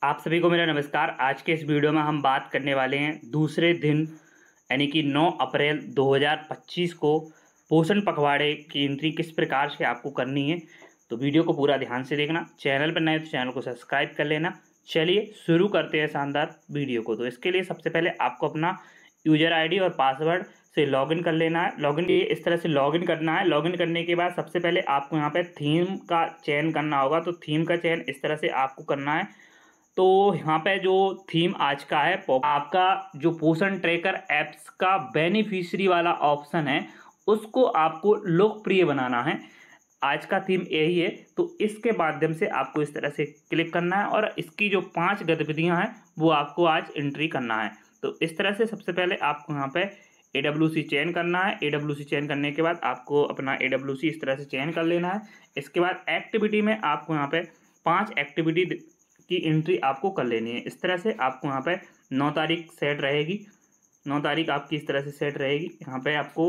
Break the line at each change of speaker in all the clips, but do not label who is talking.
आप सभी को मेरा नमस्कार। आज के इस वीडियो में हम बात करने वाले हैं दूसरे दिन यानी कि 9 अप्रैल 2025 को पोषण पखवाड़े की एंट्री किस प्रकार से आपको करनी है। तो वीडियो को पूरा ध्यान से देखना। चैनल पर नए तो चैनल को सब्सक्राइब कर लेना। चलिए शुरू करते हैं शानदार वीडियो को। तो इसके लिए सबसे पहले आपको अपना यूजर आईडी और पासवर्ड से लॉगिन कर लेना है। लॉगिन ये इस तरह से लॉगिन करना है। लॉगिन करने के बाद सबसे पहले आपको यहाँ पे थीम का चयन करना होगा। तो थीम का चयन इस तरह से आपको करना है। तो यहाँ पे जो थीम आज का है, आपका जो पोषण ट्रैकर ऐप्स का बेनिफिशियरी वाला ऑप्शन है उसको आपको लोकप्रिय बनाना है। आज का थीम यही है। तो इसके माध्यम से आपको इस तरह से क्लिक करना है और इसकी जो 5 गतिविधियां हैं वो आपको आज एंट्री करना है। तो इस तरह से सबसे पहले आपको यहाँ पे AWC चयन करना है। AWC चयन करने के बाद आपको अपना AWC इस तरह से चयन कर लेना है। इसके बाद एक्टिविटी में आपको यहाँ पे 5 एक्टिविटी की एंट्री आपको कर लेनी है। इस तरह से आपको यहाँ पे 9 तारीख सेट रहेगी। 9 तारीख आपकी इस तरह से सेट रहेगी। यहाँ पे आपको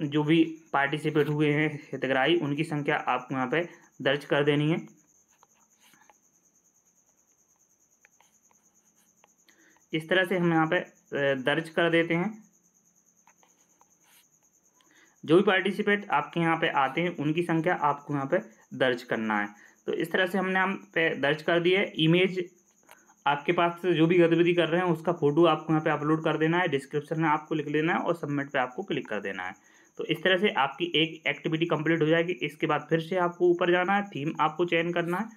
जो भी पार्टिसिपेट हुए हैं हितग्राही उनकी संख्या आपको यहाँ पे दर्ज कर देनी है। इस तरह से हम यहाँ पे दर्ज कर देते हैं। जो भी पार्टिसिपेट आपके यहाँ पे आते हैं उनकी संख्या आपको यहाँ पे दर्ज करना है। तो इस तरह से हमने हम पे दर्ज कर दिया है। इमेज आपके पास जो भी गतिविधि कर रहे हैं उसका फोटो आपको यहाँ पे अपलोड कर देना है। डिस्क्रिप्शन में आपको लिख लेना है और सबमिट पे आपको क्लिक कर देना है। तो इस तरह से आपकी एक एक्टिविटी कंप्लीट हो जाएगी। इसके बाद फिर से आपको ऊपर जाना है, थीम आपको चयन करना है।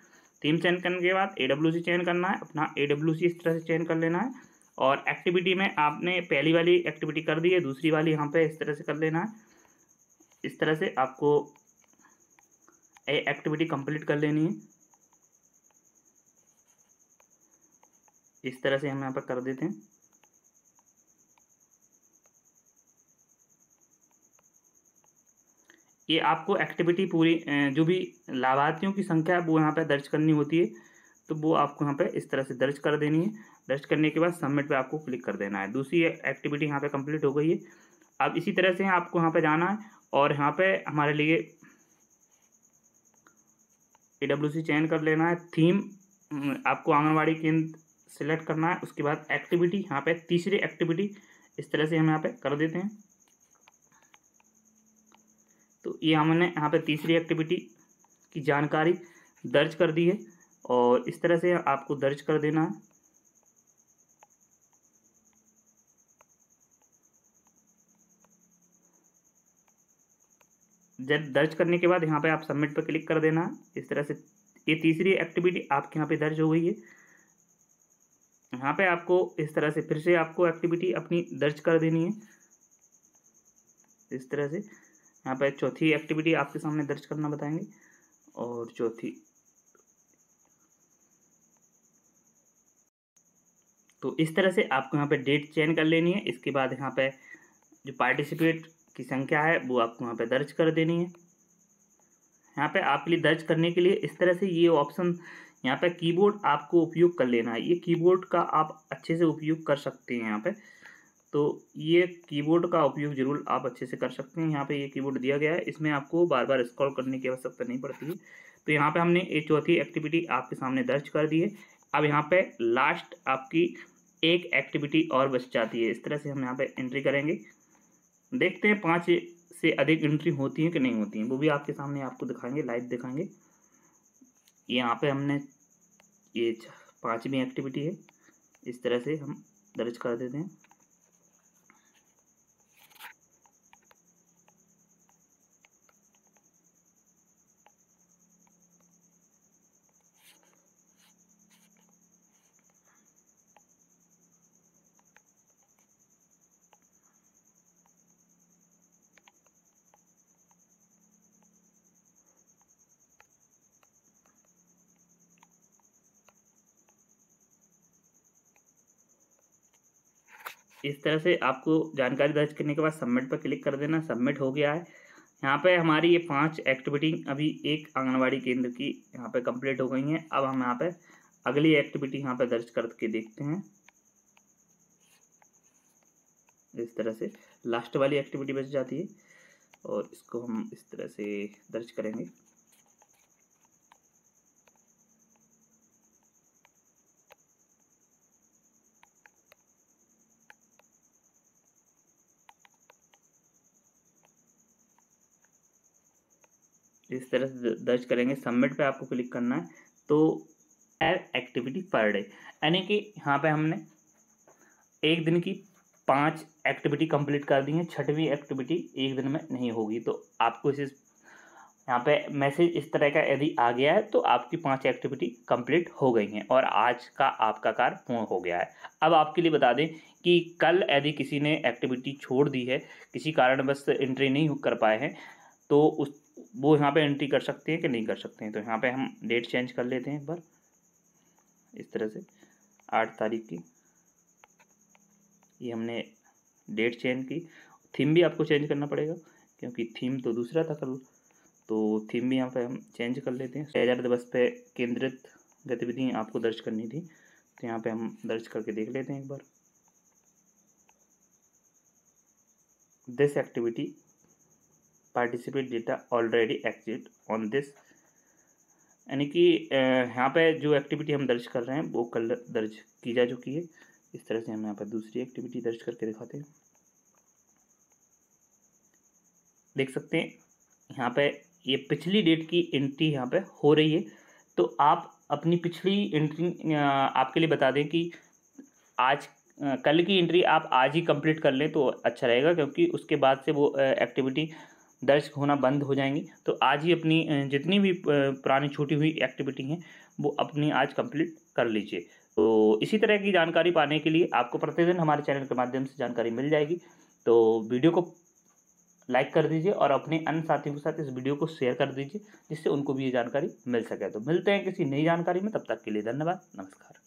थीम चयन करने के बाद AWC चयन करना है। अपना AWC इस तरह से चयन कर लेना है और एक्टिविटी में आपने पहली वाली एक्टिविटी कर दी है, दूसरी वाली यहाँ पे इस तरह से कर लेना है। इस तरह से आपको एक्टिविटी कंप्लीट कर लेनी है। इस तरह से हम यहाँ पर कर देते हैं। ये आपको एक्टिविटी पूरी जो भी लाभार्थियों की संख्या है वो यहाँ पे दर्ज करनी होती है। तो वो आपको यहाँ पे इस तरह से दर्ज कर देनी है। दर्ज करने के बाद सबमिट पे आपको क्लिक कर देना है। दूसरी एक्टिविटी यहाँ पे कंप्लीट हो गई है। अब इसी तरह से आपको यहाँ पे जाना है और यहाँ पे हमारे लिए AWC चयन कर लेना है। थीम आपको आंगनबाड़ी केंद्र सिलेक्ट करना है। उसके बाद एक्टिविटी यहाँ पे तीसरी एक्टिविटी इस तरह से हम यहाँ पे कर देते हैं। तो ये हमने यहाँ पे तीसरी एक्टिविटी की जानकारी दर्ज कर दी है और इस तरह से आपको दर्ज कर देना है। जब दर्ज करने के बाद यहाँ पे आप सबमिट पर क्लिक कर देना है। इस तरह से ये तीसरी एक्टिविटी आपके यहाँ पे दर्ज हो गई है। यहाँ पे आपको इस तरह से फिर से आपको एक्टिविटी अपनी दर्ज कर देनी है। इस तरह से यहाँ पे चौथी एक्टिविटी आपके सामने दर्ज करना बताएंगे और चौथी। तो इस तरह से आपको यहाँ पे डेट चयन कर लेनी है। इसके बाद यहाँ पे जो पार्टिसिपेट की संख्या है वो आपको यहाँ पे दर्ज कर देनी है। यहाँ पे आपके लिए दर्ज करने के लिए इस तरह से ये ऑप्शन यहाँ पे कीबोर्ड आपको उपयोग कर लेना है। ये कीबोर्ड का आप अच्छे से उपयोग कर सकते हैं यहाँ पे। तो ये कीबोर्ड का उपयोग जरूर आप अच्छे से कर सकते हैं। यहाँ पे ये कीबोर्ड दिया गया है, इसमें आपको बार बार स्क्रॉल करने की आवश्यकता नहीं पड़ती है। तो यहाँ पे हमने ये चौथी एक्टिविटी आपके सामने दर्ज कर दी है। अब यहाँ पे लास्ट आपकी एक एक्टिविटी और बच जाती है। इस तरह से हम यहाँ पे एंट्री करेंगे। देखते हैं 5 से अधिक एंट्री होती है कि नहीं होती हैं, वो भी आपके सामने आपको दिखाएंगे, लाइव दिखाएंगे। यहाँ पे हमने ये 5वीं एक्टिविटी है। इस तरह से हम दर्ज कर देते हैं। इस तरह से आपको जानकारी दर्ज करने के बाद सबमिट पर क्लिक कर देना। सबमिट हो गया है। यहाँ पे हमारी ये 5 एक्टिविटी अभी एक आंगनबाड़ी केंद्र की यहाँ पे कंप्लीट हो गई हैं। अब हम यहाँ पे अगली एक्टिविटी यहाँ पे दर्ज करके देखते हैं। इस तरह से लास्ट वाली एक्टिविटी बच जाती है और इसको हम इस तरह से दर्ज करेंगे। इस तरह से दर्ज करेंगे। सबमिट पे आपको क्लिक करना है। तो एक्टिविटी पर डे, यानी कि यहाँ पे हमने एक दिन की 5 एक्टिविटी कंप्लीट कर दी हैं, 6वीं एक्टिविटी एक दिन में नहीं होगी। तो आपको इस यहाँ पे मैसेज इस तरह का यदि आ गया है तो आपकी 5 एक्टिविटी कंप्लीट हो गई हैं और आज का आपका कार्य पूर्ण हो गया है। अब आपके लिए बता दें कि कल यदि किसी ने एक्टिविटी छोड़ दी है, किसी कारणवश एंट्री नहीं कर पाए हैं, तो वो यहाँ पे एंट्री कर सकते हैं कि नहीं कर सकते हैं। तो यहाँ पे हम डेट चेंज कर लेते हैं एक बार, इस तरह से 8 तारीख की ये हमने डेट चेंज की। थीम भी आपको चेंज करना पड़ेगा क्योंकि थीम तो दूसरा था कल, तो थीम भी यहाँ पे हम चेंज कर लेते हैं। 1000 दिवस पे केंद्रित गतिविधियाँ आपको दर्ज करनी थी, तो यहाँ पे हम दर्ज करके देख लेते हैं एक बार। This activity participate data already exist on this, यानी कि यहाँ पे जो एक्टिविटी हम दर्ज कर रहे हैं वो कल दर्ज की जा चुकी है। इस तरह से हम यहाँ पर दूसरी एक्टिविटी दर्ज करके दिखाते हैं। देख सकते हैं यहाँ पे ये पिछली डेट की एंट्री यहाँ पे हो रही है। तो आप अपनी पिछली एंट्री आपके लिए बता दें कि आज कल की एंट्री आप आज ही कंप्लीट कर लें तो अच्छा रहेगा, क्योंकि उसके बाद से वो एक्टिविटी दर्ज होना बंद हो जाएंगी। तो आज ही अपनी जितनी भी पुरानी छूटी हुई एक्टिविटी हैं वो अपनी आज कंप्लीट कर लीजिए। तो इसी तरह की जानकारी पाने के लिए आपको प्रतिदिन हमारे चैनल के माध्यम से जानकारी मिल जाएगी। तो वीडियो को लाइक कर दीजिए और अपने अन्य साथियों के साथ इस वीडियो को शेयर कर दीजिए, जिससे उनको भी ये जानकारी मिल सके। तो मिलते हैं किसी नई जानकारी में, तब तक के लिए धन्यवाद, नमस्कार।